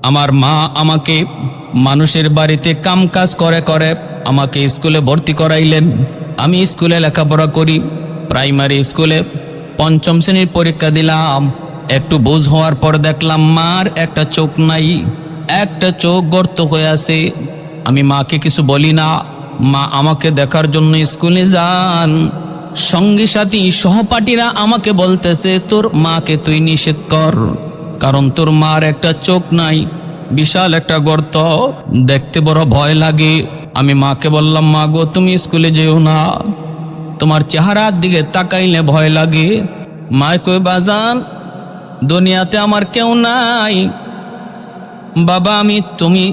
আমার মা আমাকে মানুষের বাড়িতে কাম কাজ করে করে আমাকে স্কুলে ভর্তি করাইলেন। আমি স্কুলে লেখাপড়া করি, প্রাইমারি স্কুলে পঞ্চম শ্রেণীর পরীক্ষা দিলাম। একটু বুঝ হওয়ার পর দেখলাম মার একটা চোখ নাই, একটা চোখ গর্ত হয়ে আছে। আমি মাকে কিছু বলি না। মা আমাকে দেখার জন্য স্কুলে যান। সঙ্গী সাথী সহপাঠীরা আমাকে বলতেছে, তোর মাকে তুই নিষেধ কর, কারণ তোর মার একটা চোখ নাই, বিশাল একটা গর্ত, দেখতে বড় ভয় লাগে। আমি মাকে বললাম, মা গো তুমি স্কুলে যেও না, তোমার চেহারার দিকে তাকাইলে ভয় লাগে। মা কই, বাজান দুনিয়াতে আমার কেউ নাই। বাবা তুমি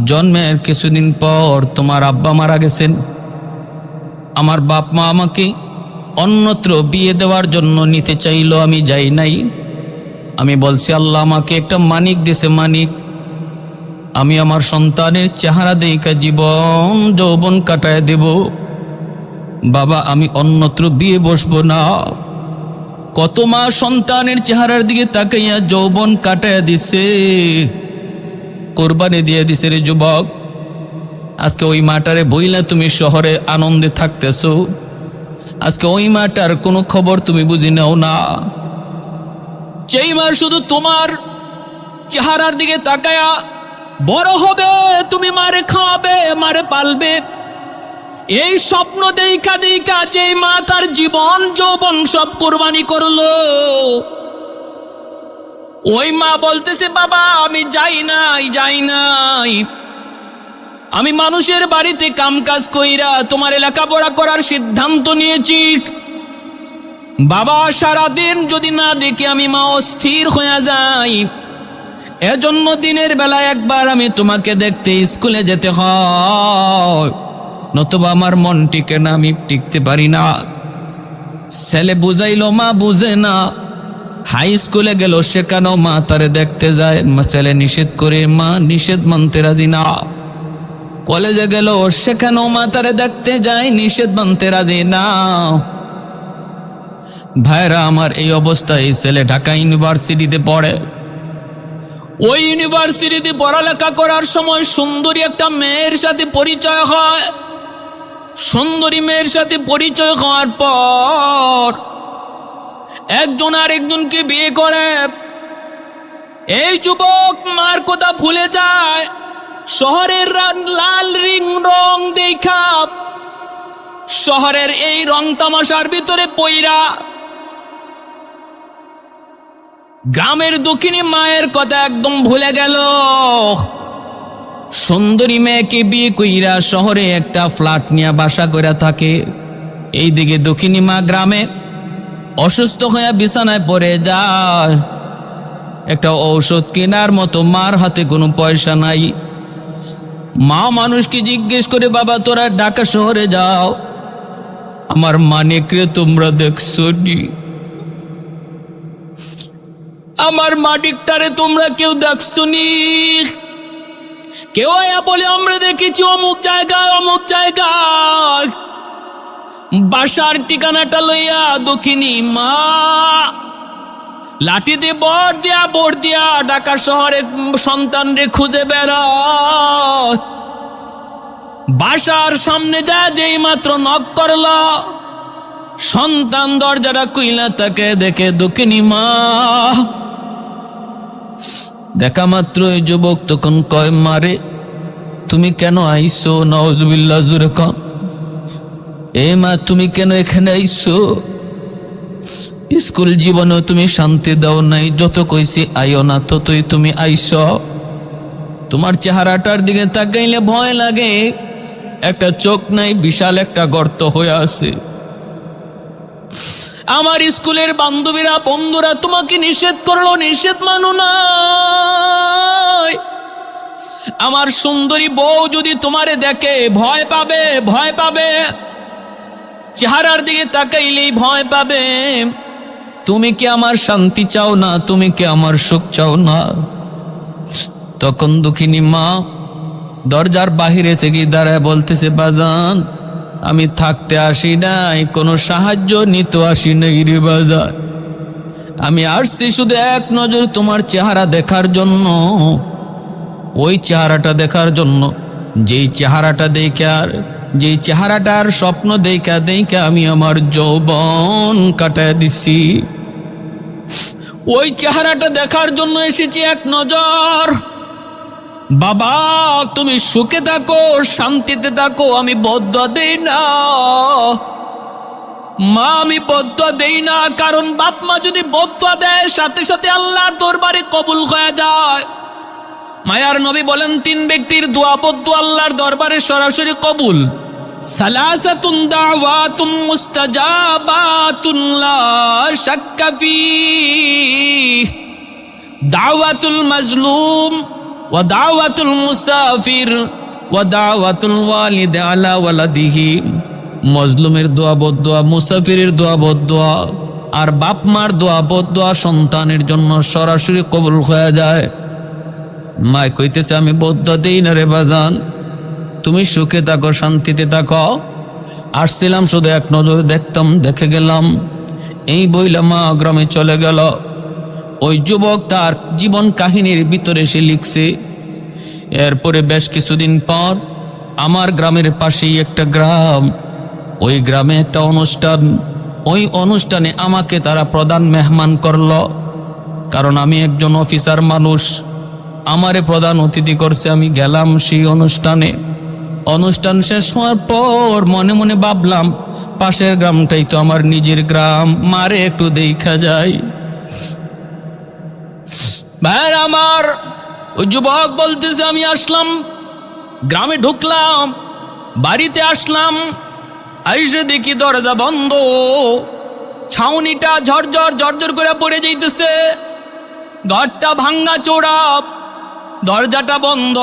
জন্মের কিছুদিন পর তোমার আব্বা মারা গেছেন। আমার বাপ মা আমাকে অন্যত্র বিয়ে দেওয়ার জন্য নিতে চাইলো, আমি যাই নাই। আমি বলছি, আল্লাহ আমাকে একটা মানিক দিয়েছে, মানিক, আমি আমার সন্তানের চেহারা দেখে জীবন যৌবন কাটায় দেব। বাবা আমি অন্যত্র বিয়ে বসবো না। কত মা সন্তানের চেহারার দিকে তাকাইয়া যৌবন কাটায় দিছে, কোরবানি দিয়ে দিছে রে যুবক। আজকে ওই মাটারে বইলা তুমি শহরে আনন্দে থাকতেছো, আজকে ওই মাটার কোনো খবর তুমি বুঝি নাও না। যেই মা শুধু তোমার চেহারার দিকে তাকায়া বড় হবে, তুমি মারে খাওয়াবে, মারে পালবে, এই স্বপ্ন দেখা দেখা যেই মা তার জীবন যৌবন সব কোরবানি করলো, ওই মা বলতেছে, বাবা আমি যাই নাই, আমি মানুষের বাড়িতে কামকাজ কইরা তোমার লেখাপড়া করার সিদ্ধান্ত নিয়েছি। বাবা সারাদিন যদি না দেখি আমি মা অস্থির হয়ে যাই, এজন্য দিনের বেলা একবার আমি তোমাকে দেখতে স্কুলে যেতে হয়, নতুবা আমার মন টিকে না, আমি টিকতে পারি না। ছেলে বুঝাইলো, মা বুঝে না। হাই স্কুলে গেল, সেখানেও মা তারে দেখতে যায়, ছেলে নিষেধ করে, মা নিষেধ মানতে রাজি না। কলেজে গেল, সেখানেও মা তারে দেখতে যায়, নিষেধ মানতে রাজি না। ভাইরা আমার, এই অবস্থায় ছেলে ঢাকা ইউনিভার্সিটিতে পড়ে। ওই ইউনিভার্সিটিতে পড়ালেখা করার সময় সুন্দরী একটা মেয়ের সাথে পরিচয় হয়। সুন্দরী মেয়ের সাথে পরিচয় হওয়ার পর একজন আরেকজনকে বিয়ে করে। এই যুবক মার কথা ভুলে যায়, শহরের লাল রং দেখা শহরের এই রং তামাশার ভিতরে পইরা গ্রামের দক্ষিণী মায়ের কথা একদম ভুলে গেল। সুন্দরী মেয়েকে বিয়ে কইরা শহরে একটা ফ্ল্যাট নিয়ে বাসা করে থাকে। এইদিকে দক্ষিণী মা গ্রামে অসুস্থ হয়ে বিছানায় পড়ে যায়। একটা ঔষধ কেনার মতো মার হাতে কোনো পয়সা নাই। মা মানুষকে জিজ্ঞেস করে, বাবা তোরা ঢাকা শহরে যাও, আমার মানিকরে তোমরা দেখছো নি? আমার মানিকটারে তোমরা কেউ দেখছো নি? কেউ বলে, আমরা দেখেছি অমুক জায়গায়। বাসার ঠিকানাটা লইয়া দক্ষিণী মা লাঠি দিয়ে বর দিয়া ঢাকা শহরে সন্তানরে খুঁজে বেড়ায়। বাসার সামনে যা যেই মাত্র নক করল, সন্তান দরজাটা খুইলা তাকে দেখে দক্ষিণী মা। দেখা মাত্র এই যুবক তখন কয়, মারে তুমি কেন আইসো? নাউজুবিল্লাহ, জোরে কন। এ মা তুমি কেন এখানে আইসো? স্কুল জীবনেও তুমি শান্তি দাও নাই, যত কইছি আইও না ততই তুমি আইস। তোমার চেহারাটার দিকে তাকাইলে ভয় লাগে, একটা চোখ নাই, বিশাল একটা গর্ত হয়ে আছে। আমার স্কুলের বান্ধবীরা বন্ধুরা তোমাকে নিষেধ করলো, নিষেধ মানো না। আমার সুন্দরী বউ যদি তোমারে দেখে ভয় পাবে, চেহারার দিকে তাকাইলেই ভয় পাবে। তুমি কি আমার শান্তি চাও না? তুমি কি আমার সুখ চাও না? তখন দক্ষিণী মা দরজার বাহিরে থেকে দাঁড়ায় বলতেছে, বাজান আমি থাকতে আসি নাই, কোনো সাহায্য নিতে আসি নাই রে বাজান, আমি আসছি শুধু এক নজর তোমার চেহারা দেখার জন্য। ওই চেহারাটা দেখার জন্য, যেই চেহারাটার স্বপ্ন দেখা আমি আমার যৌবন কাটায় দিছি। ওই চেহারাটা দেখার জন্য এসেছি এক নজর। বাবা তুমি সুখে থাকো, শান্তিতে থাকো, আমি বদদুয়া দেই না। মা আমি বদদুয়া দেই না, কারণ বাপ মা যদি বদদুয়া দেয় সাথে সাথে আল্লাহর দরবারে কবুল হয়ে যায়। মায়ার নবী বলেন 3 ব্যক্তির দোয়া বদদুয়া আল্লাহর দরবারে সরাসরি কবুল। সালাসাতুন দাওয়াতুম মুস্তাজাবাতুন লা শাক্কা ফি, দাওয়াতুল মাজলুম ওয়া দাওয়াতুল মুসাফির ওয়া দাওয়াতুল ওয়ালিদ আলা ওয়ালাদিহি। মজলুমের দোয়া বদদুয়া, মুসাফিরের দোয়া বদদুয়া, আর বাপ মার দোয়া বদদুয়া সন্তানের জন্য সরাসরি কবুল হয়ে যায়। মায় কইতেছে আমি বদদুয়া দেই না রে বাজান, তুমি সুখে থাকো, শান্তিতে থাকো। আসছিলাম শুধু এক নজর দেখতাম, দেখে গেলাম। এই বইলা মা গ্রামে চলে গেল। ওই যুবক তার জীবন কাহিনীর ভিতরে সে লিখছে। এরপরে বেশ কিছুদিন পর আমার গ্রামের পাশেই একটা গ্রাম, ওই গ্রামে একটা অনুষ্ঠান। ওই অনুষ্ঠানে আমাকে তারা প্রধান মেহমান করল, কারণ আমি একজন অফিসার মানুষ। আমারে প্রধান অতিথি করছে। আমি গেলাম সেই অনুষ্ঠানে। অনুষ্ঠান শেষ হওয়ার পর মনে মনে ভাবলাম পাশের গ্রামটাই তো আমার নিজের গ্রাম, মারে একটু দেখা যায়। ভাই আমার, ওই যুবক বলতেছে আমি আসলাম, গ্রামে ঢুকলাম, বাড়িতে আসলাম, আইসে দেখি দরজা বন্ধ, ছাউনিটা ঝরঝর করে পড়ে যাইতেছে, ঘরটা ভাঙ্গা চোরা, দরজাটা বন্ধ।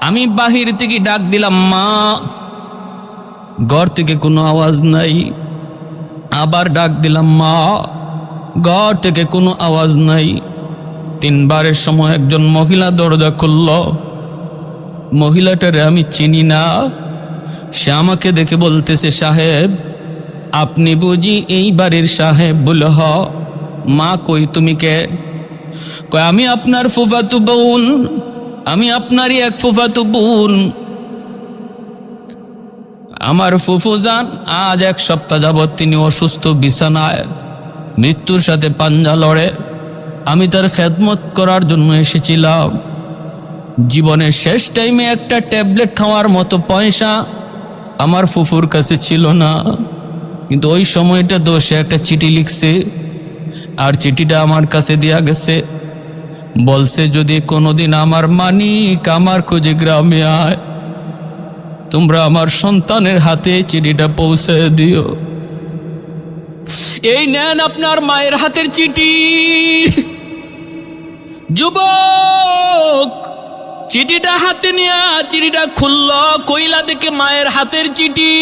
আমি বাহির থেকে ডাক দিলাম মা, ঘর থেকে কোনো আওয়াজ নাই। আবার ডাক দিলাম মা, ঘর থেকে কোনো আওয়াজ নাই। 3 বারের সময় একজন মহিলা দরজা খুলল। মহিলাটারে আমি চিনি না। সে আমাকে দেখে বলতেছে সাহেব, আপনি বুঝি এই বাড়ির সাহেব? বলে হ। মা কই তুমি কে? কয় আমি আপনার ফুফাতু বোন, আমি আপনারই এক ফুফাতু বোন। আমার ফুফু যান আজ 1 সপ্তাহ যাবৎ তিনি অসুস্থ, বিছানায়, মৃত্যুর সাথে পাঞ্জা লড়ে। আমি তার খেদমত করার জন্য এসেছিলাম। জীবনের শেষ টাইমে একটা ট্যাবলেট খাওয়ার মতো পয়সা আমার ফুফুর কাছে ছিল না, কিন্তু ওই সময়টা তো সে একটা চিঠি লিখছে, আর চিঠিটা আমার কাছে দেয়া গেছে। বলছে যদি কোনোদিন আমার মানিক আমার খোঁজে গ্রামে আয়, তোমরা আমার সন্তানের হাতে চিঠিটা পৌঁছে দিও। এই নেন আপনার মায়ের হাতের চিঠি। যুবক চিঠিটা হাতে নিয়ে চিঠিটা খুলল, কইলা দেখে মায়ের হাতের চিঠি।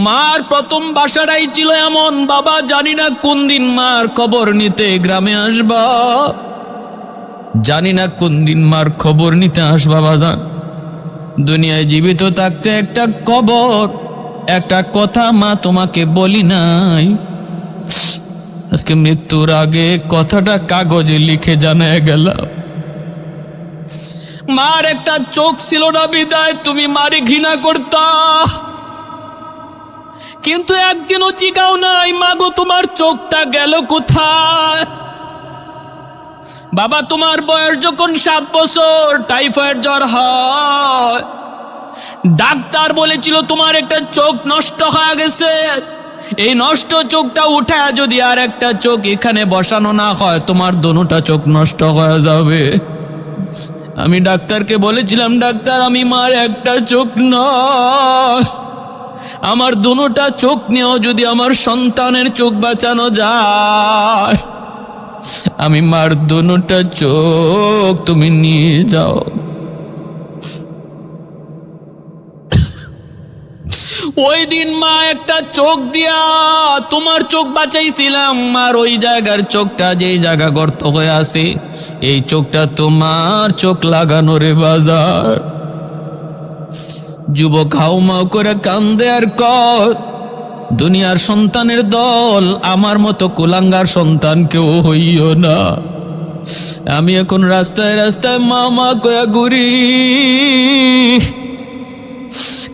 মার প্রথম বাসাটাই ছিল এমন, বাবা জানি না কোন দিন মার খবর নিতে গ্রামে আসবা, জানি না কোন দিন মার খবর নিতে আসবা। বাজান দুনিয়ায় জীবিত থাকতে একটা কবর, একটা কথা মা তোমাকে বলি নাই। আজকে মৃত্যুর আগে কথাটা কাগজে লিখে জানায় গেল। মার একটা চোখ ছিল না বিদায় তুমি মারে ঘৃণা করতা, কিন্তু একদিনও চিকাও নাই মাগো তোমার চোখটা গেল কোথায়। বাবা তোমার বয়স যখন 7 বছর টাইফয়েড জ্বর হয়, ডাক্তার বলেছিল তোমার একটা চোখ নষ্ট হয়ে গেছে, এই নষ্ট চোখটা উঠায় যদি আর একটা চোখ এখানে বসানো না হয় তোমার দোনোটা চোখ নষ্ট হয়ে যাবে। আমি ডাক্তারকে বলেছিলাম ডাক্তার আমি মার একটা চোখ নয়, আমার দোনোটা চোখ নিয়েও যদি আমার সন্তানের চোখ বাঁচানো যায়, আমি মার দোনোটা চোখ তুমি নিয়ে যাও। ওই দিন মা একটা চোখ দিয়া তোমার চোখ বাঁচাইছিলাম, মার ওই জায়গার চোখটা যেই জায়গা গর্ত হয়ে আছে, এই চোখটা তোমার চোখ লাগানো রে বাজার। যুবক হাউমাউ করে কান্দে আর কয় দুনিয়ার সন্তানের দল আমার মতো কুলাঙ্গার সন্তান কেউ হইও না। আমি এখন রাস্তায় রাস্তায় মা মা কয়া ঘুরি,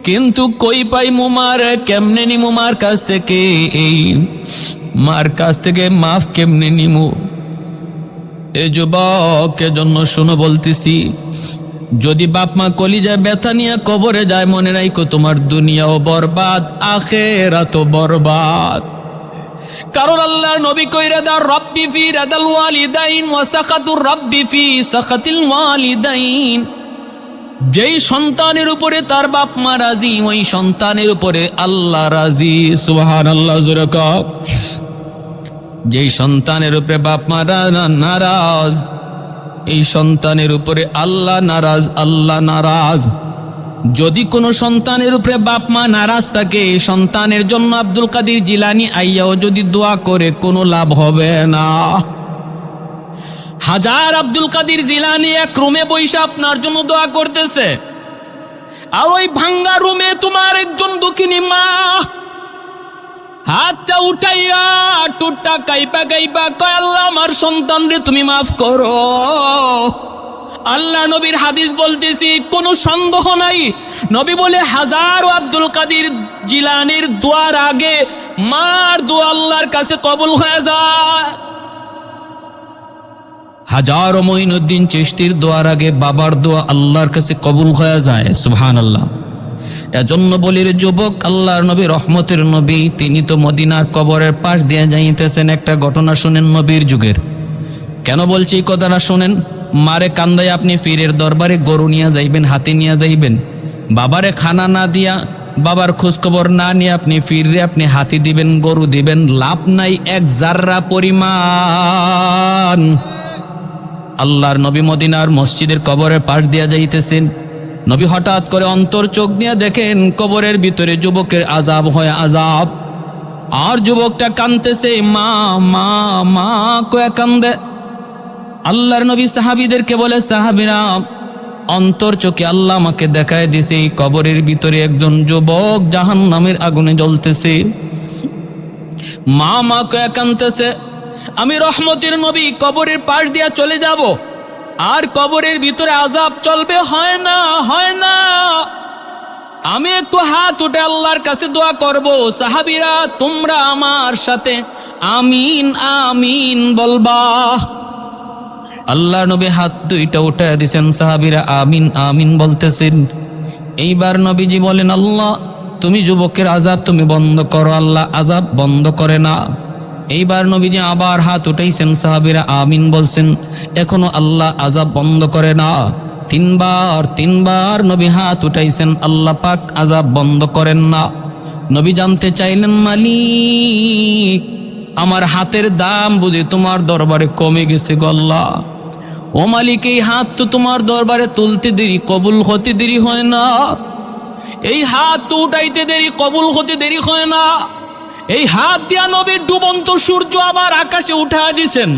কিন্তু কই পাই মুমার, কেমনে নিমু মার কাছ থেকে, এই মার কাছ থেকে মাফ কেমনে নিমু? এ যুবক, এজন্য শুনো বলতেছি, যদি বাপ মা কলিজায় ব্যথা নিয়ে কবরে যায়, মনে রাখো তোমার দুনিয়াও বরবাদ, আখিরাতও বরবাদ। কারণ আল্লাহর নবী কইরা দাও, রব্বি ফি রাদাল ওয়ালিদাইন ওয়া সাকাতুর রব্বি ফি সাকাতিল ওয়ালিদাইন। যেই সন্তানের উপরে তার বাপ মা রাজি, ওই সন্তানের উপরে আল্লাহ রাজি। সুবহানাল্লাহ, জোরে কও। যেই সন্তানের উপরে বাপ মা নারাজ, এই সন্তানের উপরে আল্লাহ নারাজ, আল্লাহ নারাজ। যদি কোনো সন্তানের উপরে বাপ মা নারাজ থাকে, সন্তানের জন্য আব্দুল কাদের জিলানী আইয়াও যদি দোয়া করে, কোনো লাভ হবে না। হাজার আব্দুল কাদের জিলানী এক রুমে বসে আপনার জন্য দোয়া করতেছে, আর ওই ভাঙ্গা রুমে তোমার একজন দুঃখিনী মা হাতটা উঠাইয়া টুটটা কাইপা কাইপা কয়, আল্লাহ আমার সন্তানরে তুমি মাফ করো। আল্লাহ নবীর হাদিস বলতেছি, কোনো সন্দেহ নাই, নবী বলে হাজারো আব্দুল কাদের জিলানীর দোয়ার আগে মার দোয়া আল্লাহর কাছে কবুল হয়ে যায়। হাজারো মঈনুদ্দিন চিশতির দোয়ার আগে বাবার দোয়া আল্লাহর কাছে কবুল হয়ে যায়। সুবহানাল্লাহ। এজন্য বলি রে যুবক, আল্লাহর নবী রহমতের নবী, তিনি তো মদিনার কবরের পাশ দিয়ে যাইতেছেন। একটা ঘটনা শুনেন নবীর যুগের। কেন বলছি এই কথাটা শুনেন। মারে কান্দায় আপনি পীরের দরবারে গরু নিয়ে যাইবেন, হাতি নিয়ে যাইবেন, বাবারে খানা না দিয়া, বাবার খোঁজখবর না নিয়ে আপনি পীরে আপনি হাতি দিবেন, গরু দিবেন, লাভ নাই এক জাররা পরিমাণ। আল্লাহর নবী মদিনার মসজিদের কবরের পাশ দিয়া যাইতেছেন। নবী হঠাৎ করে অন্তর চোখ দিয়ে দেখেন কবরের ভিতরে যুবকের আযাব হয় আযাব, আর যুবকটা কাঁদতেছে, মা মা মা কয়া কান্দে। আল্লাহর নবী সাহাবীদেরকে বলে, সাহাবীরা অন্তর চোখে আল্লাহ আমাকে দেখায় দিছে, এই কবরের ভিতরে একজন যুবক জাহান্নামের আগুনে জ্বলতেছে। মা মা কয়া কাঁদতেছে। আমি রহমতের নবী কবরের পাশ দিয়া চলে যাব, আর কবরের ভিতরে আযাব চলবে, হয় না হয় না। আমি একটু হাত উঠে আল্লাহর কাছে দোয়া করব, সাহাবীরা তোমরা আমার সাথে আমিন আমিন বলবা। আল্লাহর নবী হাত দুইটা উঠে দিয়েছেন, সাহাবীরা আমিন আমিন বলতেছেন। এইবার নবীজি বলেন, আল্লাহ তুমি যুবকের আযাব তুমি বন্ধ করো। আল্লাহ আযাব বন্ধ করে না। এইবার নবীজি আবার হাত উঠাইছেন, সাহাবীরা আমিন বলছেন, এখনো আল্লাহ আযাব বন্ধ করে না। তিনবার নবী হাত উঠাইছেন, আল্লাহ পাক আযাব বন্ধ করেন না। নবী জানতে চাইলেন, মালিক আমার হাতের দাম বুঝি তোমার দরবারে কমে গেছে গো আল্লাহ। ও মালিক, এই হাত তো তোমার দরবারে তুলতে দেরি, কবুল হতে দেরি হয় না। এই হাত তো উঠাইতে দেরি, কবুল হতে দেরি হয় না। এই হাত দিয়া নবীর ডুবন্ত সূর্য আবার আকাশে উঠা দিয়েছেন।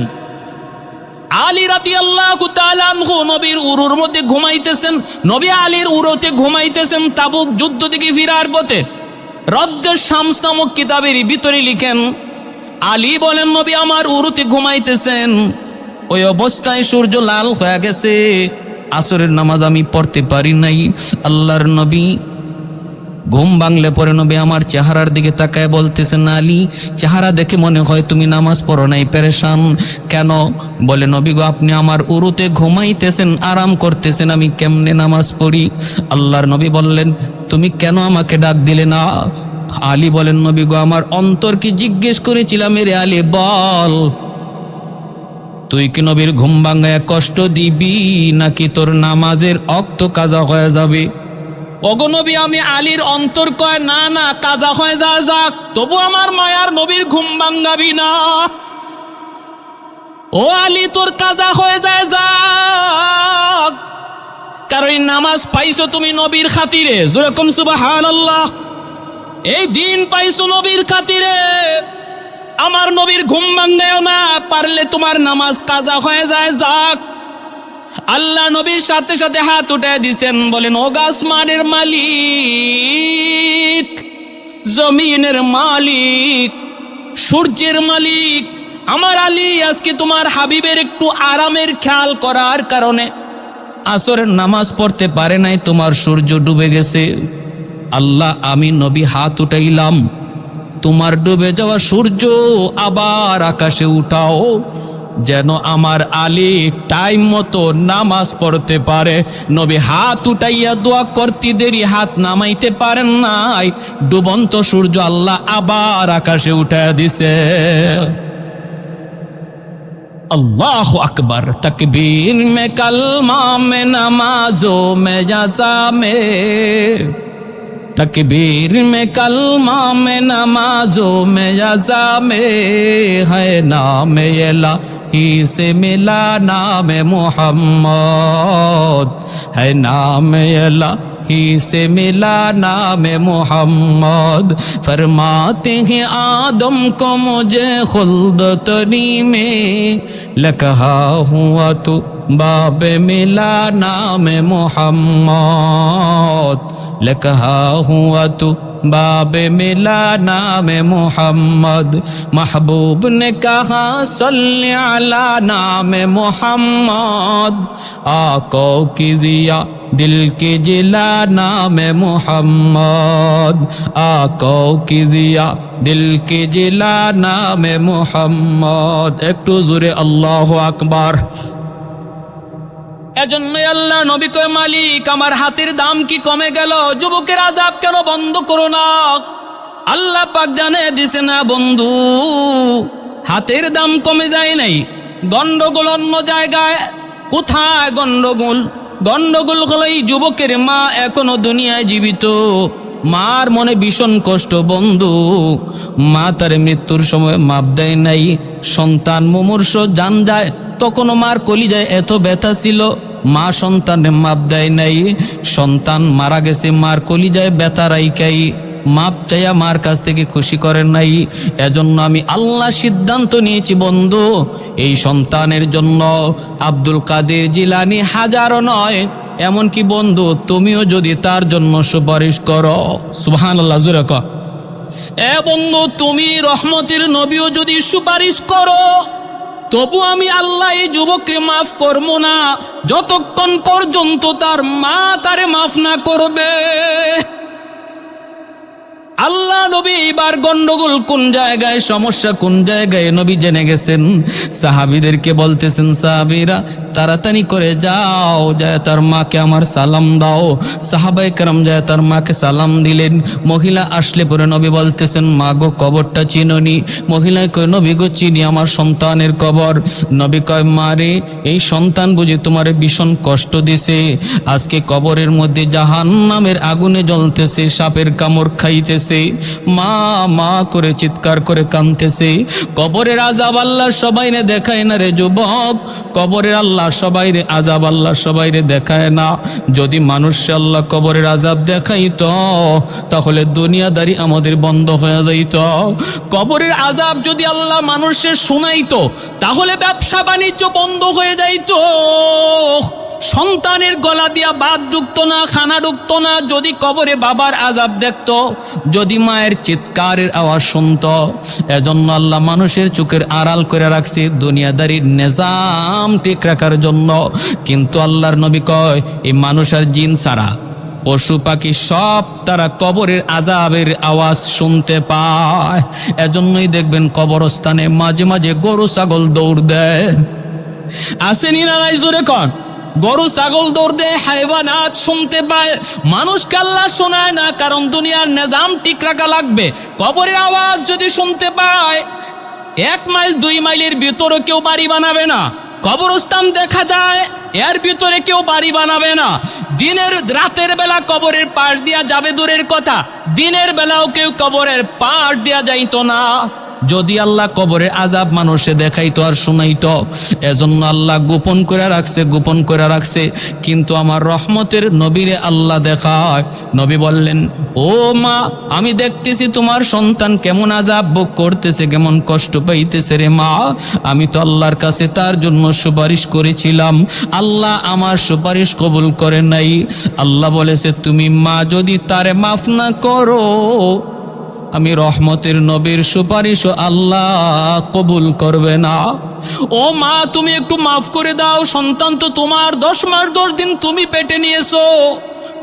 আলী রাদিয়াল্লাহু তাআলা আনহু নবীর উরুর মধ্যে ঘুমাইতেছেন। নবী আলীর উরুতে ঘুমাইতেছেন তাবুক যুদ্ধ থেকে ফিরার পথে। রদ্দে শামস নামক কিতাবের ভিতরে লিখেন, আলী বলেন নবী আমার উরুতে ঘুমাইতেছেন, ওই অবস্থায় সূর্য লাল হয়ে গেছে, আসরের নামাজ আমি পড়তে পারি নাই। আল্লাহর নবী ঘুম ভাঙলে পরে নবী আমার চেহারার দিকে তাকায় বলতেছেন, আলী চেহারা দেখে মনে হয় তুমি নামাজ পড়ো নাই, পেরেশান কেন? বলে, নবী গো আপনি আমার উরুতে ঘুমাইতেছেন, আরাম করতেছেন, আমি কেমনে নামাজ পড়ি? আল্লাহর নবী বললেন, তুমি কেন আমাকে ডাক দিলে না? আলী বলেন, নবী গো আমার অন্তর কি জিজ্ঞেস করেছিলাম, রে আলী বল, তুই কি নবীর ঘুম ভাঙায় কষ্ট দিবি নাকি তোর নামাজের অক্ত কাজা হয়ে যাবে? ওগো নবী আমি আলীর অন্তর কয়, না না কাজা হয়ে যা যাক, তবু আমার মায়ার নবীর ঘুম ভাঙাবি না। ও আলী তোর কাজা হয়ে যায় যাক, কারণ এই নামাজ পাইছো তুমি নবীর খাতিরে। যেরকম সুবহানাল্লাহ, এই দিন পাইছো নবীর খাতিরে, আমার নবীর ঘুম ভাঙায়ও না, পারলে তোমার নামাজ কাজা হয়ে যায় যাক। আল্লাহ নবীর সাথে সাথে হাত উঠে দিছেন, বলেন, ও আসমানের মালিক, জমিনের মালিক, সূর্যের মালিক, আমার আলী আজকে তোমার হাবিবের একটু আরামের খেয়াল করার কারণে আসরের নামাজ পড়তে পারে নাই, তোমার সূর্য ডুবে গেছে। আল্লাহ আমি নবী হাত উঠাইলাম, তোমার ডুবে যাওয়া সূর্য আবার আকাশে উঠাও, যেন আমার আলী টাইম মতো নামাজ পড়তে পারে। নবী হাত উঠাইয়া দোয়া করতে দেরি হাত নামাইতে পারেন নাই, ডুবন্ত সূর্য আল্লাহ আবার আকাশে উঠাইয়া দিছে। अल्लाह अकबर। तकबीर में कलमा में नमाजों में जज़ा में, तकबीर में कलमा में नमाजों में जज़ा में, है नाम इलाही से मिला नाम मोहम्मद, है नाम इलाही से मिला नाम मोहम्मद। फरमाते हैं आदम को मुझे खुल्द तरी में, लकहा हुआ तो बाब मिला नाम मोहम्मद, लकहा हुआ तो बाब मिला नाम मोहम्मद। महबूब ने कहा सल्ले अला नाम मोहम्मद, आका की जिया दिल के जिला नाम मोहम्मद, आका की जिया दिल के जिला नाम मोहम्मद। একটু জোরে আল্লাহু আকবার। এজন্যই আল্লাহ নবী কয়, মালিক আমার হাতের দাম কি কমে গেল? যুবকের আযাব কেন বন্ধ করো না? আল্লাহ পাক জানে দিছে না বন্ধু, হাতের দাম কমে যায় নাই, গন্ডগোল অন্য জায়গায়। কোথায় গন্ডগোল? গন্ডগোল হলো এই যুবকের মা এখনো দুনিয়ায় জীবিত, মার মনে ভীষণ কষ্ট বন্ধু। মা তার মৃত্যুর সময় মাপ দেয় নাই, সন্তান মুমূর্ষ জান যায়, তখনও মার কলিজায় এত ব্যথা ছিল, মা সন্তানের মাপ দেয় নাই। সন্তান মারা গেছে, মার কলিজায় ব্যথা রাইকাই মাপ চাইয়া মার কাছ থেকে খুশি করেন নাই। এজন্য আমি আল্লাহ সিদ্ধান্ত নিয়েছি বন্ধু, এই সন্তানের জন্য আব্দুল কাদের জিলানী হাজারো নয়, এমনকি বন্ধু তুমিও যদি তার জন্য সুপারিশ করো, সুবহানাল্লাহ জোরে কও। এ বন্ধু তুমি রহমতের নবীও যদি সুপারিশ করো, তবু আমি আল্লাহ এই যুবককে মাফ করব না যতক্ষণ পর্যন্ত তার মা তারে মাফ না করবে। আল্লাহ নবী এবার গন্ডগোল কোন জায়গায়, সমস্যা কোন জায়গায় নবী জেনে গেছেন। সাহাবীদেরকে বলতেছেন, সাহাবীরা তাড়াতাড়ি করে যাও, যায় তার মাকে আমার সালাম দাও। সাহাবায়ে কেরাম যায় তার মাকে সালাম দিলেন। মহিলা আসলে পরে নবী বলতেছেন, মা গো কবরটা চিনোনি? মহিলা কয়, নবী গো চিনি, আমার সন্তানের কবর। নবী কয়, মারে এই সন্তান বুঝি তোমার ভীষণ কষ্ট দিছে, আজকে কবরের মধ্যে জাহান্নামের আগুনে জ্বলতেছে, সাপের কামড় খাইতেছে। মা মা করে চিৎকার করে কাঁদতেছে। কবরের আযাব আল্লাহ সবাইরে দেখায় না রে যুবক, কবরের আল্লাহ সবাইরে আযাব আল্লাহ সবাইরে দেখায় না। যদি মানুষে আল্লাহ কবরের আযাব দেখাইতো তাহলে দুনিয়াদারি আমাদের বন্ধ হয়ে যাইত। কবরের আযাব যদি আল্লাহ মানুষের শুনাইতো তাহলে ব্যবসা বাণিজ্য বন্ধ হয়ে যাইতো। সন্তানের গলা দিয়া ভাত ঢুকতো না, খানা ঢুকতো না যদি কবরে বাবার আযাব দেখতো, যদি মায়ের চিৎকারের আওয়াজ শুনতো। এজন্য আল্লাহ মানুষের চোখের আড়াল করে রাখছে দুনিয়াদারির নিজাম ঠিক রাখার জন্য। কিন্তু আল্লাহর নবী কয়, এই মানুষ আর জিন ছাড়া পশু পাখি সব তারা কবরের আযাবের আওয়াজ শুনতে পায়। এজন্যই দেখবেন কবরস্থানে মাঝে মাঝে গরু ছাগল দৌড় দেয়। আসেনি না নাই জোরে কন? গরু ছাগল দৌড় দেয়, হায়ওয়ানাত শুনতে পায়, মানুষকে আল্লাহ শোনায় না, কারণ দুনিয়ার নিজাম ঠিক রাখা লাগবে। কবরের আওয়াজ যদি শুনতে পায়, 1 মাইল 2 মাইলের ভিতরে কেউ বাড়ি বানাবে না। কবরস্থান দেখা যায়, এর ভিতরে কেউ বাড়ি বানাবে না। দিনের রাতের বেলা কবরের পাশ দিয়া যাবে দূরের কথা, দিনের বেলাও কেউ কবরের পাশ দিয়া যাইতো না। যদি আল্লাহ কবরের আযাব মানুষে দেখাইতো আর শুনাইতো। এজন্য আল্লাহ গোপন করে রাখছে, গোপন করে রাখছে। কিন্তু আমার রহমতের নবীরে আল্লাহ দেখায়। নবী বললেন, ও মা আমি দেখতেছি তোমার সন্তান কেমন আযাব ভোগ করতেছে, কেমন কষ্ট পাইতেছে রে মা। আমি তো আল্লাহর কাছে তার জন্য সুপারিশ করেছিলাম, আল্লাহ আমার সুপারিশ কবুল করে নাই। আল্লাহ বলেছে, তুমি মা যদি তারে মাফ না করো আমি রহমতের নবীর সুপারিশ আল্লাহ কবুল করবে না। ও মা, তুমি একটু মাফ করে দাও, সন্তান তো তোমার, 10 মাস 10 দিন তুমি পেটে নিয়েছো,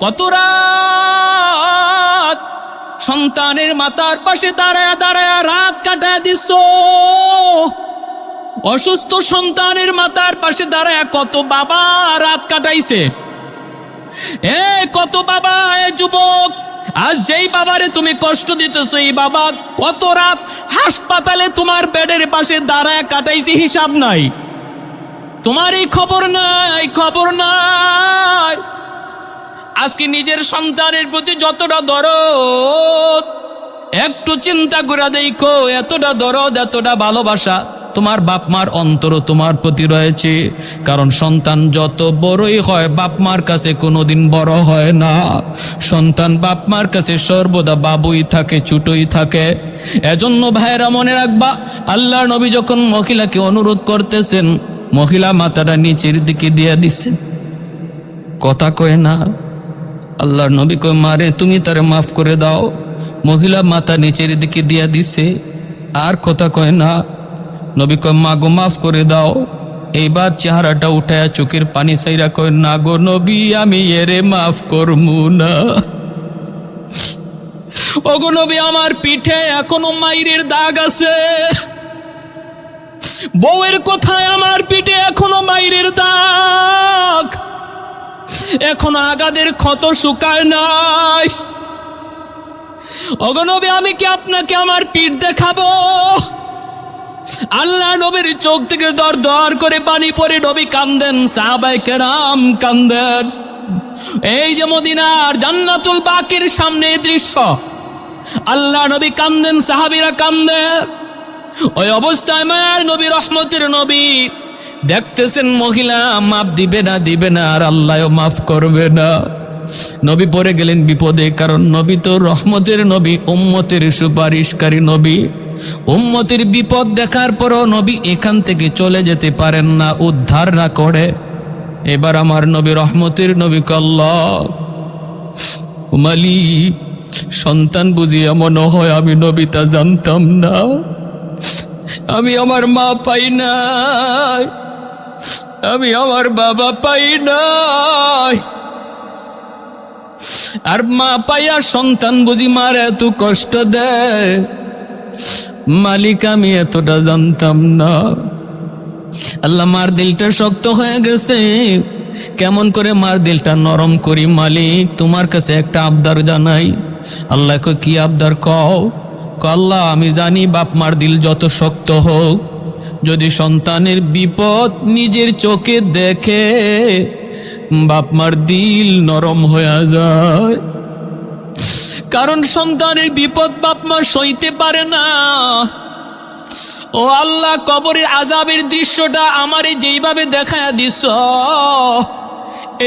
কত রাত সন্তানের মাথার পাশে দাঁড়ায়া দাঁড়ায়া রাত কাটায় দিছ। অসুস্থ সন্তানের মাথার পাশে দাঁড়ায়া কত বাবা রাত কাটাইছে। কত বাবা, যুবক, আজ যেই বাবারে তুমি কষ্ট দিতেছ, এই বাবা কত রাত হাসপাতালে তোমার বেডের পাশে দাঁড়ায় কাটাইছে, হিসাব নাই। তোমার এই খবর নাই, খবর নাই। আজকে নিজের সন্তানের প্রতি যতটা দরদ, একটু চিন্তা করে দেখো, এতটা দরদ, এতটা ভালোবাসা তোমার বাপ মার অন্তর তোমার প্রতি রয়েছে। কারণ সন্তান যত বড়ই হয় বাপ মার কাছে কোনোদিন বড় হয় না। সন্তান বাপ মার কাছে সর্বদা বাবুই থাকে, ছোটই থাকে। এজন্য ভাইয়েরা মনে রাখবা, আল্লাহর নবী যখন মহিলাকে অনুরোধ করতেছেন, মহিলা মাথাটা নিচের দিকে দিয়ে দিছে, কথা কয় না। আল্লাহর নবী কয়, মারে তুমি তারে মাফ করে দাও। মহিলা মাথা নিচের দিকে দিয়া দিছে, আর কথা কয় না। নবী কয়, মা গো মাফ করে দাও। এইবার চেহারাটা উঠায়া চোখের পানি সাইরা কয়, না গো নবী, আমি এরে মাফ করমু না। ওগো নবী, আমার পিঠে এখনো মাইরের দাগ আছে। বউয়ের কথায় আমার পিঠে এখনো মাইরের দাগ, এখনো আগাদের ক্ষত শুকায় নাই। ওগো নবী, আমি কি আপনাকে আমার পিঠ দেখাবো? আল্লাহ নবীর চোখ থেকে দর দর করে পানি পড়ে নবী কান্দেন, সাহাবায়ে কেরাম কান্দেন। এই যে মদিনার জান্নাতুল বাকির সামনে দৃশ্য, আল্লাহ নবী কান্দেন, সাহাবীরা কান্দে। ওই অবস্থায় মায়ের নবী, রহমতের নবী দেখতেছেন মহিলা মাফ দিবে না, দিবে না, আর আল্লাহও মাফ করবে না। নবী পড়ে গেলেন বিপদে, কারণ নবী তো রহমতের নবী, উম্মতের সুপারিশকারী নবী। উম্মতের বিপদ দেখার পরও নবী এখান থেকে চলে যেতে পারেন না উদ্ধার না করে। এবার আমার নবী, রহমতের নবী, আল্লাহ মালিক, সন্তান বুঝিয়া মনে হয় আমি নবী তা জানতাম না। আমি আমার মা পাই নাই, আমি আমার বাবা পাই নাই, আর মা পাইয়া সন্তান বুঝি মার এত কষ্ট দেয়। মালিক, আমি এতটা জানতাম না। আল্লাহ, মার দিলটা শক্ত হয়ে গেছে, কেমন করে মার দিলটা নরম করি মালিক? তোমার কাছে একটা আবদার জানাই। আল্লাহ কয়, কি আবদার কও? আল্লাহ, আমি জানি বাপ মার দিল যত শক্ত হোক, যদি সন্তানের বিপদ নিজের চোখে দেখে বাপ মার দিল নরম হয়ে যায়। কারণ সন্তানের বিপদ বাপ মা সইতে পারে না। ও আল্লাহ, কবরের আযাবের দৃশ্যটা আমারে যেইভাবে দেখায়া দিছ,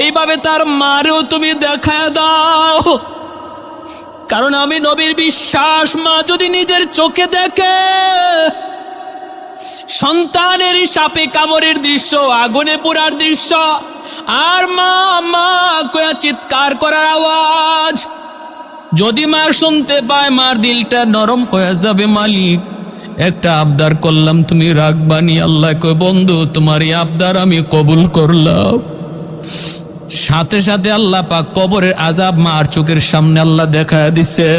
এইভাবে তার মারেও তুমি দেখায়া দাও। কারণ আমি নবীর বিশ্বাস, মা যদি নিজের চোখে দেখে সন্তানের সাপে কামড়ের দৃশ্য, আগুনে পোড়ার দৃশ্য, আর মা মা কয়া চিৎকার করার আওয়াজ যদি মার শুনতে পায়, মার দিলটা নরম হয়ে যাবে। মালিক, একটা আবদার করলাম, তুমি রাখবানি? আল্লাহ কয়, বন্ধু, তোমার এই আবদার আমি কবুল করলাম। সাথে সাথে আল্লাহ পাক কবরের আযাব মার চোখের সামনে আল্লাহ দেখায় দিছে।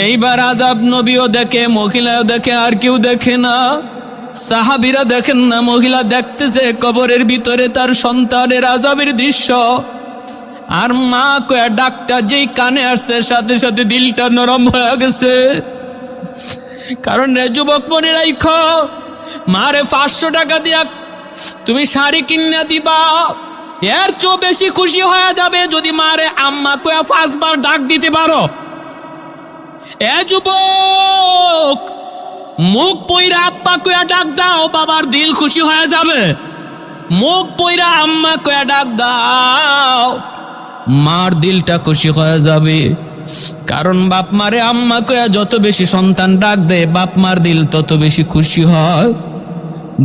এইবার আযাব নবীও দেখে, মহিলাও দেখে, আর কেউ দেখে না। সাহাবীরা দেখেন না, মহিলা দেখতেছে কবরের ভিতরে তার সন্তানের আযাবের দৃশ্য। আর মা কয়া ডাকটা যেই কানে আসছে, সাথে সাথে দিলটা নরম হয়ে গেছে। কারণ রে যুবক, মনে রাখো, মারে 500 টাকা দিয়া তুমি শাড়ি কিনা দিবা, এর চেয়েও বেশি খুশি হয়ে যাবে যদি মারে আম্মা কয়া 5 বার ডাক দিতে পারো। এ যুবক, মুখ পইরা আব্বা কয়া ডাক দাও, বাবার দিল খুশি হয়ে যাবে। মুখ পইরা আম্মা কয়া ডাক দাও, মার দিলটা খুশি হয়ে যাবে। কারণ বাপ মারে আম্মা কয়া যত বেশি সন্তান ডাক দেয়, বাপ মার দিল তত বেশি খুশি হয়।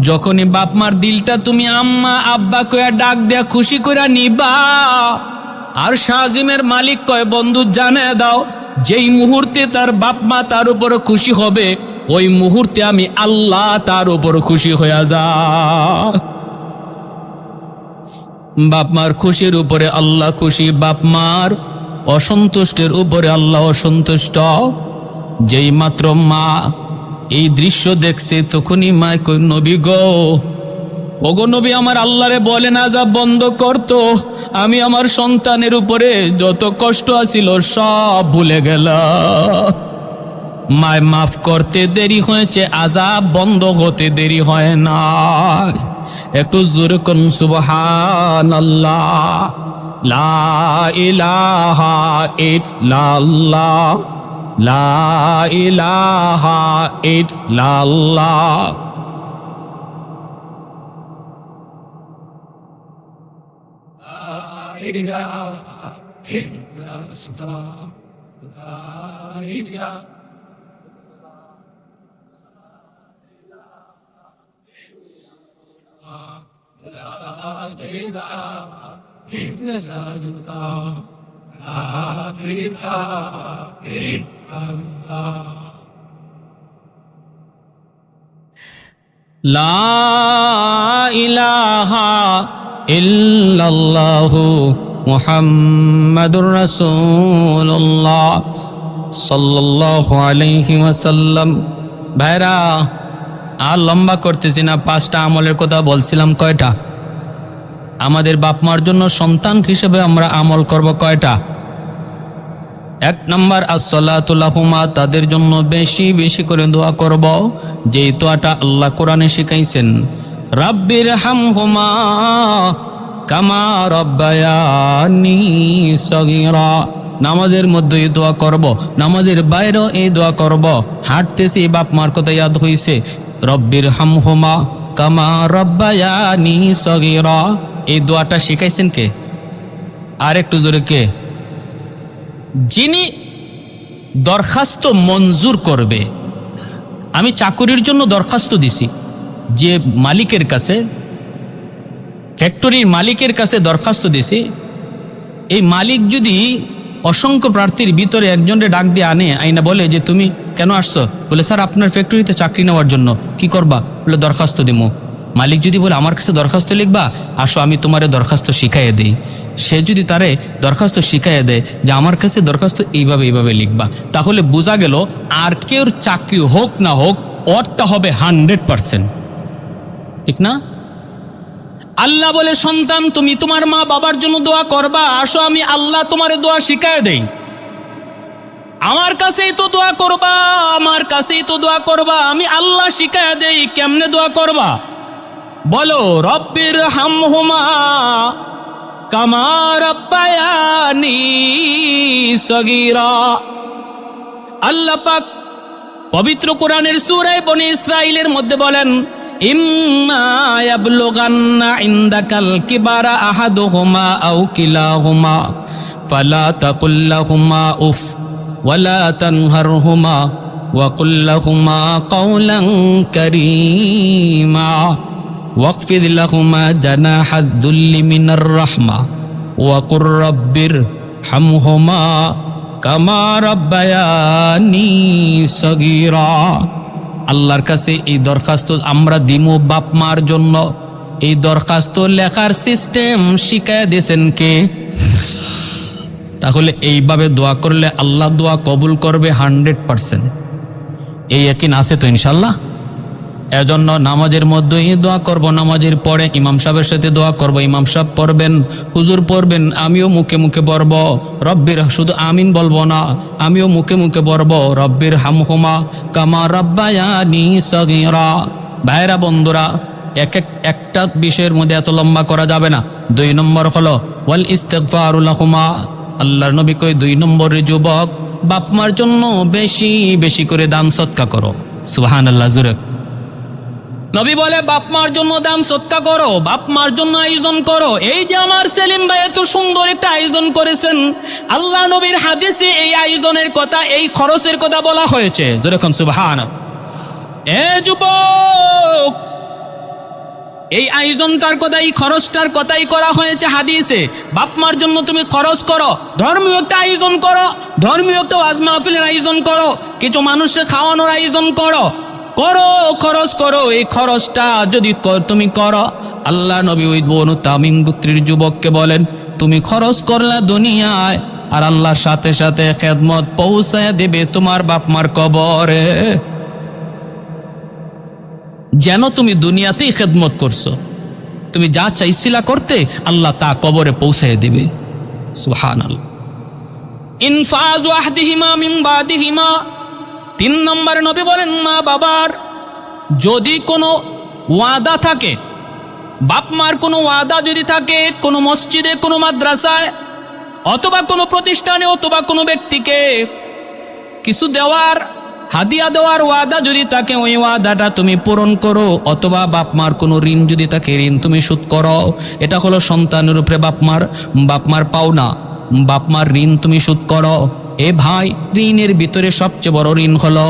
যখনই বাপ মার দিলটা তুমি আম্মা আব্বা কয়া ডাক দেয়া খুশি করে নিবা। আর শাহজিমের মালিক কয়, বন্ধু জানে দাও, যেই মুহূর্তে তার বাপ মা তার উপর খুশি হবে, ওই মুহূর্তে আমি আল্লাহ তার উপর খুশি হয়ে যা। বাপ মার খুশির উপরে আল্লাহ খুশি, বাপ মার অসন্তুষ্টের উপরে আল্লাহ অসন্তুষ্ট। যেই মাত্র মা এই দৃশ্য দেখছে, তখনই মায় কই, নবী গো, ওগো নবী, আমার আল্লাহরে বলেন আযাব বন্ধ করতো, আমি আমার সন্তানের উপরে যত কষ্ট আছিল সব ভুলে গেলাম। মায় মাফ করতে দেরি হয়েছে, আযাব বন্ধ হতে দেরি হয় না। একটু জোরে কোন সুবহানাল্লাহ। লা ইলাহা ইল্লাল্লাহ, লা ইলাহা ইল্লাল্লাহ। লা ইলাহা ইল্লাল্লাহু মুহাম্মাদুর রাসূলুল্লাহ সাল্লাল্লাহু আলাইহি ওয়াসাল্লাম। ভাইরা, আর লম্বা করতেছি না, 5টা আমলের কথা বলছিলাম। কয়টা? আমাদের বাপ মার জন্য সন্তান হিসেবে আমরা আমল করব কয়টা? 1 নম্বর, আসসালাতু লাহুমা, তাদের জন্য বেশি বেশি করে দোয়া করব, যেই দোয়াটা আল্লাহ কোরআনে শিখাইছেন, রাব্বির হামহুমা কামা রব্বায়ানি সগীরা। নামাজের মধ্যে এই দোয়া করব, নামাজের বাইরেও এই দোয়া করব। হাঁটতেছি, বাপ মার কথা ইয়াদ হইছে, রব্বির হামহুমা কামা রব্বায়ানি সগীরা। এই দোয়াটা শিখাইছেন কে? আর একটু জোরে কে? যিনি দরখাস্ত মঞ্জুর করবে। আমি চাকুরির জন্য দরখাস্ত দিছি, যে মালিকের কাছে, ফ্যাক্টরির মালিকের কাছে দরখাস্ত দিছি। এই মালিক যদি অসংখ্য প্রার্থীর ভিতরে একজনকে ডাক দিয়ে আইনা বলে যে তুমি কেন আসছো? বলে স্যার আপনার ফ্যাক্টরিতে চাকরি নেওয়ার জন্য। কি করবা? বলে দরখাস্ত দিমু। মালিক যদি বলে আমার কাছে দরখাস্ত লিখবা, আসো আমি তোমারে দরখাস্ত শিখাইয়ে দিই। সে যদি তারে দরখাস্ত শিখাইয়ে দেয় যে আমার কাছে দরখাস্ত এইভাবে এইভাবে লিখবা, তাহলে বোঝা গেল আর কেউ চাকরি হোক না হোক, ওরটা হবে 100%। ঠিক না? আল্লাহ বলে, সন্তান তুমি তোমার মা বাবার জন্য দোয়া করবা, আসো আমি আল্লাহ তোমারে দোয়া শিখাইয়ে দেই। আমার কাছেই তো দোয়া করবা, আমার কাছেই তো দোয়া করবা, আমি আল্লাহ শিখাইয়ে দেই কেমনে দোয়া করবা। বলো, রব্বির হামহুমা কামা রব্বায়ানি সগীরা। আল্লাহ পাক পবিত্র কোরআনের সূরা বনী ইসরাঈলের মধ্যে বলেন, ইম্মা ইয়াবলুগান্না ইনদাকাল কিবারা আহাদুহুমা আও কিলাহুমা ফালা তাকুল লাহুমা উফ ওয়ালা তানহারহুমা ওয়া কুল লাহুমা কাওলান কারীমা ওয়াকফিদ লাহুমা জানাহাদ যুল্লি মিনার রাহমা ওয়া কুর রাব্বির হামহুমা কামা রাব্বায়ানি সগীরা। আল্লাহর কাছে এই দরখাস্ত আমরা দিমু বাপ মার জন্য। এই দরখাস্ত লেখার সিস্টেম শিখায় দিয়েছেন কে? তাহলে এইভাবে দোয়া করলে আল্লাহ দোয়া কবুল করবে 100%। এই ইয়াকিন আছে তো ইনশাল্লাহ? এজন্য নামাজের মধ্যে দোয়া করব, নামাজের পরে ইমাম সাহেবের সাথে দোয়া করব। ইমাম সাহেব পড়বেন, হুজুর পড়বেন, আমিও মুখে মুখে পড়ব। রব্বির, শুধু আমিন বলবো না, আমিও মুখে মুখে পড়ব, রব্বির হামহুমা কামা রাব্বায়ানি সগীরা। ভাইরা বন্ধুরা, একটা বিষয়ের মধ্যে এত লম্বা করা যাবে না। 2 নম্বর হলো ওয়াল ইস্তিগফারু লাহুমা। আল্লাহর নবী কই 2 নম্বরে, যুবক বাপ মার জন্য বেশি বেশি করে দান সদকা করো। সুবহানাল্লাহ জোরে। নবী বলে বাপ মার জন্য দান সদকা করো, বাপ মার জন্য আয়োজন করো। এই যে আমার সেলিম ভাই এত সুন্দর একটা আয়োজন করেছেন, আল্লাহ নবীর হাদিসে এই আয়োজনের কথা, এই খরচের কথা বলা হয়েছে। যেরকম সুবহানাল্লাহ। এ যুবক, এই আয়োজনটার কথাই, খরচটার কথাই করা হয়েছে হাদিসে। বাপ মার জন্য তুমি খরচ করো, ধর্মীয় একটা আয়োজন করো, ধর্মীয় একটা ওয়াজ মাহফিলের আয়োজন করো, কিছু মানুষকে খাওয়ানোর আয়োজন করো, করো, খরচ করো। এই খরচটা যদি তুমি করো, আল্লাহ নবী ওই বনু তামিম গোত্রের যুবককে বলেন, তুমি খরচ করলা দুনিয়ায়, আর আল্লাহর সাথে সাথে খেদমত পৌঁছায় দেবে তোমার বাপ মার কবরে। যেন তুমি দুনিয়াতেই খেদমত করছো, তুমি যা চাইছিলা করতে, আল্লাহ তা কবরে পৌঁছায় দিবে। সুবহানাল্লাহ। ইনফাজু আহদিহিমা মিন বাদিহিমা। 3 নম্বরে নবী বলেন, মা বাবার যদি কোনো ওয়াদা থাকে, বাপ মার কোনো ওয়াদা যদি থাকে, কোনো মসজিদে, কোনো মাদ্রাসায়, অথবা কোনো প্রতিষ্ঠানে, অথবা কোনো ব্যক্তিকে কিছু দেওয়ার, হাদিয়া দেওয়ার ওয়াদা যদি থাকে, ওই ওয়াদাটা তুমি পূরণ করো। অথবা বাপ মার কোনো ঋণ যদি থাকে, ঋণ তুমি শোধ করো। এটা হলো সন্তানের উপরে বাপ মার পাওনা, বাপ মার ঋণ তুমি শোধ করো। এ ভাই, ঋণের ভিতরে সবচেয়ে বড় ঋণ হলো,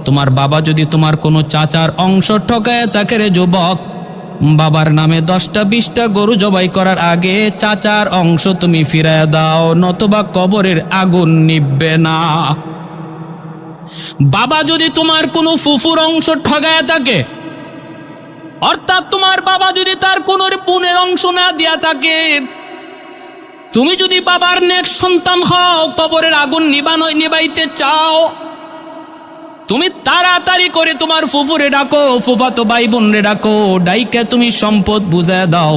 তোমার বাবা যদি তোমার কোনো চাচার অংশ ঠকায় থাকে রে যুবক, বাবার নামে 10টা 20টা গরু জবাই করার আগে চাচার অংশ তুমি ফিরায় দাও, নতবা কবরের আগুন নিভবে না। বাবা যদি তোমার কোনো ফুফুর অংশ ঠগায় থাকে, অর্থাৎ তোমার বাবা যদি তার কোনো বোনের অংশ না দিয়া থাকে, তুমি যদি বাবার নেক সন্তান হও, কবরের আগুন নিবাইতে চাও, তুমি তাড়াতাড়ি করে তোমার ফুফুরে ডাকো, ফুফাতো ভাই বোন রে ডাকো, ডাইকে তুমি সম্পদ বুঝায় দাও।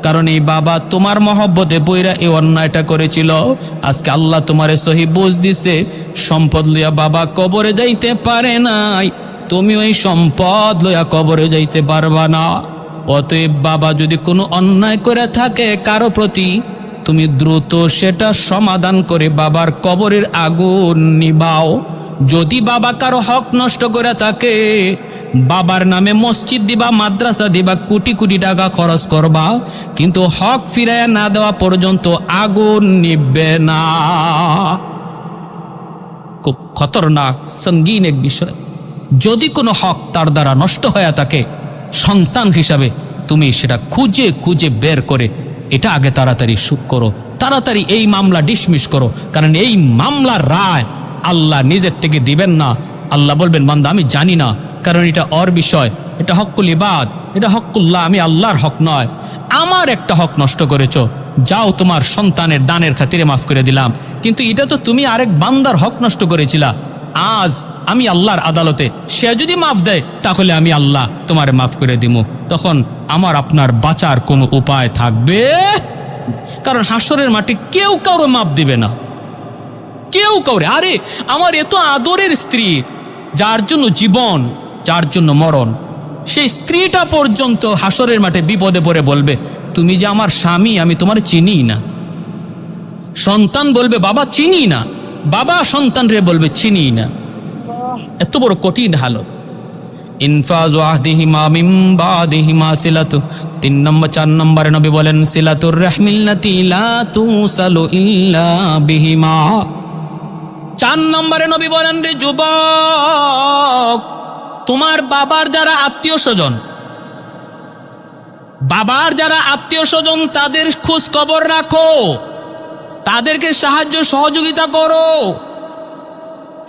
কারণ এই বাবা তোমার মহব্বতে পইরা এই অন্যায়টা করেছিল। আজকে আল্লাহ তোমারে সহি বুঝ দিছে, সম্পদ লইয়া বাবা কবরে যাইতে পারে নাই, তুমি ওই সম্পদ লইয়া কবরে যাইতে পারবা না। অতএব বাবা যদি কোনো অন্যায় করে থাকে কারো প্রতি, তুমি দ্রুত সেটা সমাধান করে বাবার কবরের আগুন নিবাও। যদি বাবা কারো হক নষ্ট করে থাকে, বাবার নামে মসজিদ দিবা, মাদ্রাসা দিবা, কোটি কোটি টাকা খরচ করবা, কিন্তু হক ফিরাইয়া না দেওয়া পর্যন্ত আগুন নিববে না। খুব খতরনাক, সঙ্গীন এক বিষয়। যদি কোনো হক তার দ্বারা নষ্ট হয়ে থাকে, সন্তান হিসাবে তুমি সেটা খুঁজে খুঁজে বের করে এটা আগে তাড়াতাড়ি শুট করো, তাড়াতাড়ি এই মামলা ডিসমিস করো। কারণ এই মামলার রায় আল্লাহ নিজের থেকে দিবেন না। আল্লাহ বলবেন, বান্দা আমি জানি না, কারণ এটা ওর বিষয়, এটা হক্কুল ইবাদ, এটা হক্কুল্লাহ, আমি আল্লাহর হক নয়। আমার একটা হক নষ্ট করেছো, যাও তোমার সন্তানের দানের খাতিরে মাফ করে দিলাম, কিন্তু এটা তো তুমি আরেক বান্দার হক নষ্ট করেছিলা। আজ আমি আল্লাহর আদালতে, সে যদি মাফ দেয় তাহলে আমি আল্লাহ তোমারে মাফ করে দিব। তখন আমার আপনার বাঁচার কোনো উপায় থাকবে? কারণ হাসরের মাঠে কেউ কারো মাফ দিবে না, কেউ কাউরে। আরে আমার এত আদরের স্ত্রী, যার জন্য জীবন, যার জন্য মরণ, সেই স্ত্রীটা পর্যন্ত হাসরের মাঠে বিপদে পড়ে বলবে, তুমি যে আমার স্বামী, আমি তোমার চিনি না। সন্তান বলবে, বাবা চিনি না, বাবা সন্তান রে বলবে চিনি না। এত বড় কঠিন হালত। ইনফাজু আহদিহিমা মিন বাদিহিমা সিলাতু। 4 নম্বরে নবী বলেন, সিলাতুর রাহমিল্লাতি লা তুসালু ইল্লা বিহিমা। 4 নম্বরে নবী বলেন, রে যুবক, তোমার বাবার যারা আত্মীয় স্বজন, তাদের খোঁজ খবর রাখো, তাদেরকে সাহায্য সহযোগিতা করো,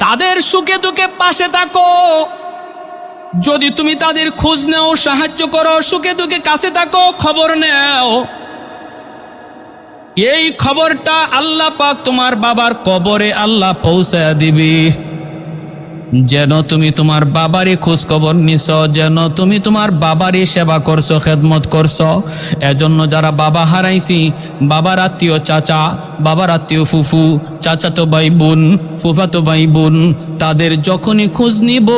তাদের সুখে দুঃখে পাশে থাকো। যদি তুমি তাদের খোঁজ নাও, সাহায্য করো, সুখে দুঃখে কাছে থাকো, খবর নাও, এই খবরটা আল্লাহ পাক তোমার বাবার কবরে আল্লাহ পৌঁছায়া দিবি। যেন তুমি তোমার বাবারই খোঁজ খবর নিছ, যেন তুমি তোমার বাবারই সেবা করছো, খেদমত করছো। এজন্য যারা বাবা হারাইছি, বাবার আত্মীয় চাচা, বাবার আত্মীয় ফুফু, চাচাতো ভাই বোন, ফুফাতো ভাই বোন, তাদের যখনই খোঁজ নিব,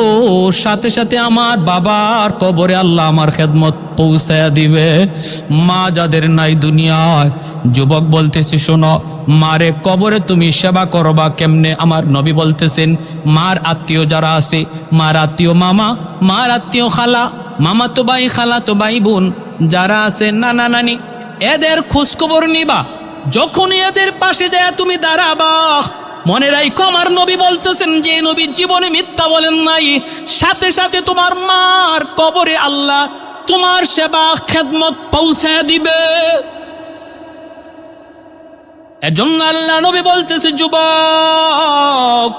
সাথে সাথে আমার বাবার কবরে আল্লাহ আমার খেদমত পৌঁছায়া দিবে। মা যাদের নাই দুনিয়ায়, যুবক বলতেছি শোনো, মারে কবরে তুমি সেবা করবা কেমনে? আমার নবী বলতেছেন, মার আত্মীয় যারা আছে, মার আত্মীয় মামা, মার আত্মীয় খালা, মামা তো ভাই, খালা তো ভাই বোন যারা আছে, নানা নানি, এদের খোঁজখবর নিবা। যখনই এদের পাশে যায় তুমি দাঁড়াবা, মনে রাখো আমার নবী বলতেছেন, যে নবী জীবনে মিথ্যা বলেন নাই, সাথে সাথে তোমার মার কবরে আল্লাহ তোমার সেবা খেদমত পৌঁছে দিবে। এজন্য আল্লাহ নবী বলতেছে, যুবক,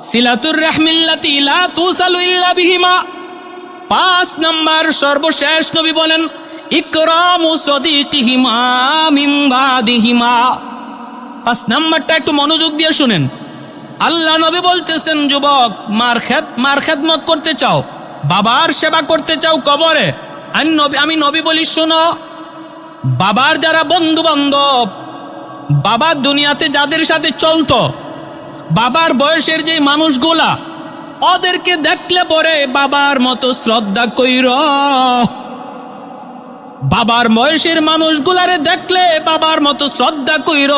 সিলাতুর রাহমিল্লাতি লা তুসালু ইল্লা বিহিমা। 5 নাম্বার সর্বশেষ নবী বলেন, ইকরামু সাদিকিহিমা মিন বাদিহিমা। 5 নাম্বারটা একটু মনোযোগ দিয়ে শুনেন। আল্লাহ নবী বলতেছেন, যুবক, মার খেদমত করতে চাও, বাবার সেবা করতে চাও কবরে, আমি নবী বলি শোনো, বাবার যারা বন্ধু বান্ধব, বাবার দুনিয়াতে যাদের সাথে চলতো, বাবার বয়সের যে মানুষগুলা, ওদেরকে দেখলে পরে বাবার মতো শ্রদ্ধা কইর। বাবার বয়সের মানুষগুলারে দেখলে বাবার মতো শ্রদ্ধা কইর।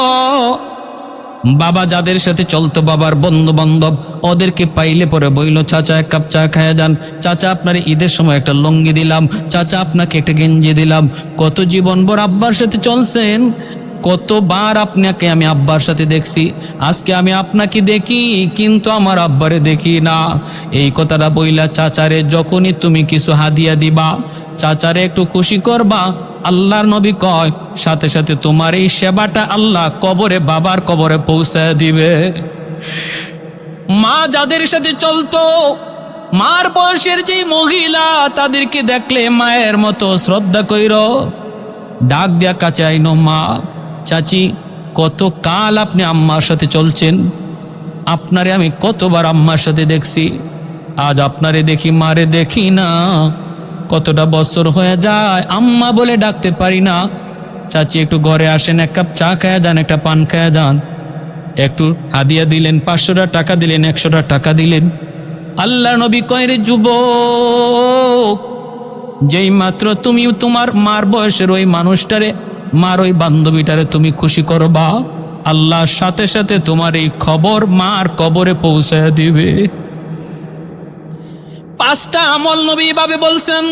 বাবা যাদের সাথে চলতো, বাবার বন্ধু বান্ধব, ওদেরকে পাইলে পরে বইল, চাচা 1 কাপ চা খায়া যান, চাচা আপনার ঈদের সময় একটা লুঙ্গি দিলাম, চাচা আপনাকে একটা গেঞ্জি দিলাম। কত জীবনভর আব্বার সাথে চলছেন, কতবার আপনাকে আমি আব্বার সাথে দেখছি, আজকে আমি আপনাকে দেখি কিন্তু আমার আব্বারে দেখি না। এই কথাটা বইলা চাচারে যখনই তুমি কিছু হাদিয়া দিবা, চাচারে একটু খুশি করবা, আল্লাহর নবী কয় সাথে সাথে তোমার এই সেবাটা আল্লাহ কবরে, বাবার কবরে পৌঁছে দিবে। মা যাদের সাথে চলতো, মার বয়সের যে মহিলা, তাদেরকে দেখলে মায়ের মতো শ্রদ্ধা কইর। ডাক দেয়া কাছে আইনো, মা, চাচি, কত কাল আপনি আম্মার সাথে চলছেন, আপনারে আমি কতবার আম্মার সাথে দেখছি, আজ আপনারে দেখি, মারে দেখি না। কতটা বছর হয়ে যায়, আম্মা বলে ডাকতে পারি না। চাচি একটু ঘরে আসেন, 1 কাপ চা খায়া যান, একটা পান খায়া যান। একটু হাদিয়া দিলেন, 500 টাকা দিলেন, 100 টাকা দিলেন। আল্লাহ নবী কয়, রে যুবক, যেই মাত্র তুমি তোমার মার বয়সের ওই মানুষটারে, মার ওই বান্ধবীটারে তুমি খুশি করবা, আল্লাহর সাথে সাথে তোমার এই খবর মার কবরে পৌঁছে দিবে। 5টা আমল নবী ভাবে বলছেন।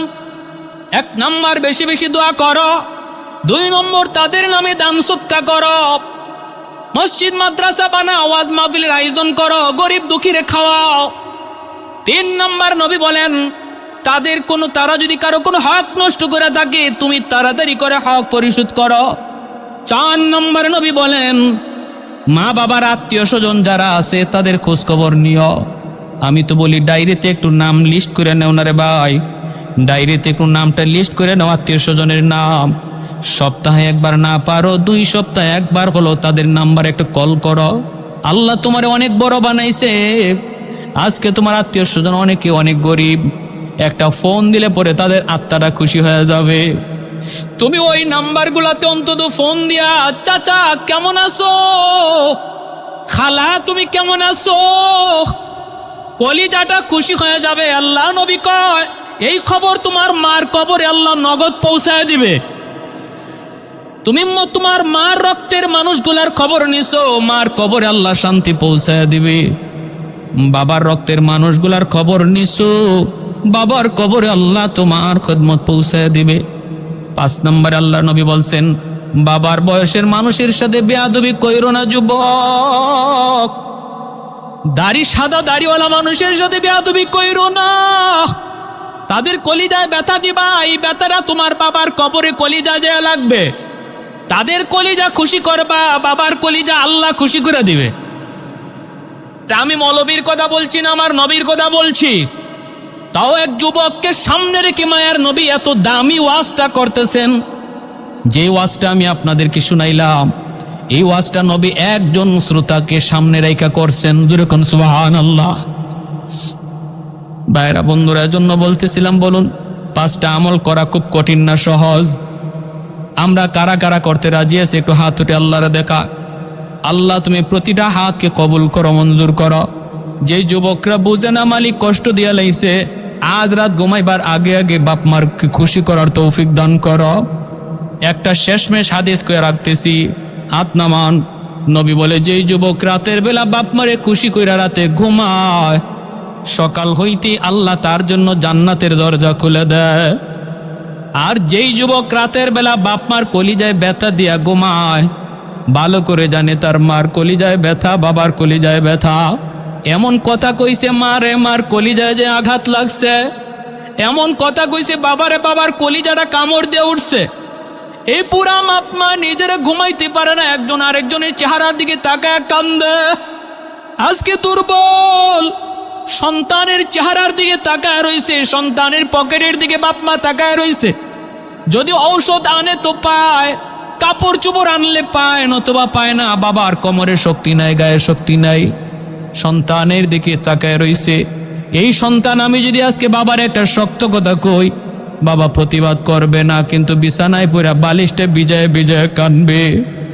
1 নাম্বার, বেশি বেশি দোয়া করো। 2 নম্বর, তাদের নামে দান সদকা করো। মসজিদ মাদ্রাসা বানাও, ওয়াজ মাহফিলের আয়োজন করো, গরিব দুঃখীরে খাওয়াও। 3 নাম্বার নবী বলেন, তারা যদি কারো কোনো হক নষ্ট করে থাকে, তুমি তাড়াতাড়ি করে হক পরিশোধ করো। 4 নম্বর নবী বলেন, মা বাবার আত্মীয় স্বজন যারা আছে তাদের খোঁজ খবর নিও। আমি তো বলি ডায়েরিতে একটু নাম লিস্ট করে নেও না রে ভাই, ডায়েরিতে একটু নামটা লিস্ট করে নাও, আত্মীয় স্বজনের নাম। সপ্তাহে 1 বার না পারো, 2 সপ্তাহে 1 বার হলো তাদের নাম্বার একটা কল করো। আল্লাহ তোমারে অনেক বড় বানাইছে। আজকে তোমার আত্মীয় স্বজন অনেকে অনেক গরিব, একটা ফোন দিলে পরে তাদের আত্মাটা খুশি হয়ে যাবে। তুমি ওই নাম্বারগুলোতে অন্তত ফোন দিয়া, চাচা কেমন আছো, খালা তুমি কেমন আছো, কলিজাটা খুশি হয়ে যাবে। আল্লাহ নবী কয়, এই খবর তোমার মার কবরে আল্লাহ নগদ পৌঁছায় দিবে। তুমি তোমার মার রক্তের মানুষগুলার খবর নিছো, মার কবরে আল্লাহ শান্তি পৌঁছায় দিবে। বাবার রক্তের মানুষগুলার খবর নিছো, বাবার কবরে আল্লাহ তোমার খেদমত পৌঁছায় দিবে। 5 নম্বরে আল্লাহ নবী বলছেন, বাবার বয়সের মানুষের সাথে বেয়াদবি কইরো না যুবক। সাদা দাড়িওয়ালা মানুষের সাথে বেয়াদবি কইরো না, তাদের কলিজায় ব্যথা দিবা, এই ব্যথাটা তোমার বাবার কবরে কলিজা দেয়া লাগবে। তাদের কলিজা খুশি করবা, বাবার কলিজা আল্লাহ খুশি করে দিবে। আমি মৌলবীর কথা বলছি না, আমার নবীর কথা বলছি। তাও এক যুবককে সামনে রেখে মায়ার নবী এত দামি ওয়াজটা করতেছেন। যে ওয়াজটা আমি আপনাদেরকে শুনাইলাম, এই ওয়াজটা নবী একজন শ্রোতাকে সামনে রেখা করছেন। যেরকম সুবহানাল্লাহ। ভাইরা বন্ধুরা, জন্য বলতেছিলাম, বলুন 5টা আমল করা খুব কঠিন না সহজ? আমরা কারা কারা করতে রাজি আছি? একটু হাত উঠে আল্লাহরে দেখা। আল্লাহ তুমি প্রতিটা হাতকে কবুল করো, মঞ্জুর করো। যে যুবকরা বুঝে না মালিক কষ্ট দিয়া লাইছে, আজ রাত ঘুমাইবার আগে আগে বাপ মারকে খুশি করার তৌফিক দান করো। একটা শেষমেশ হাদিস করে রাখতেছি, হাত নামান। নবী বলে, যেই যুবক রাতের বেলা বাপ মারে খুশি কইরা রাতে ঘুমায়, সকাল হইতে আল্লাহ তার জন্য জান্নাতের দরজা খুলে দেয়। আর যেই যুবক রাতের বেলা বাপ মার কলিজায় ব্যথা দিয়া ঘুমায়, ভালো করে জানে তার মার কলিজায় ব্যথা, বাবার কলিজায় ব্যথা। এমন কথা কইছে, মার কলিজায় যে আঘাত লাগছে, এমন কথা কইছে বাবারে, বাবার কলিজাটা কামড় দিয়ে উঠছে। এই পুরা মাপমা নিজেরা ঘুমাইতে পারে না, একজন আরেকজনের চেহারার দিকে তাকায় কান্দে। আজকে দুর্বল সন্তানের চেহারার দিকে তাকায় রইছে, সন্তানের পকেটের দিকে বাপমা তাকায় রইছে। যদি ঔষধ আনে তো পায়, কাপড় চোপড় আনলে পায়, নতুবা পায় না। বাবার কোমরের শক্তি নাই, গায়ের শক্তি নাই, সন্তানের দিকে তাকায় রইছে। এই সন্তান আমি যদি আজকে বাবার একটা শক্ত কথা কই, বাবা প্রতিবাদ করবে না, কিন্তু বিছানায় পড়া বালিশটা ভিজায় ভিজায় কানবে।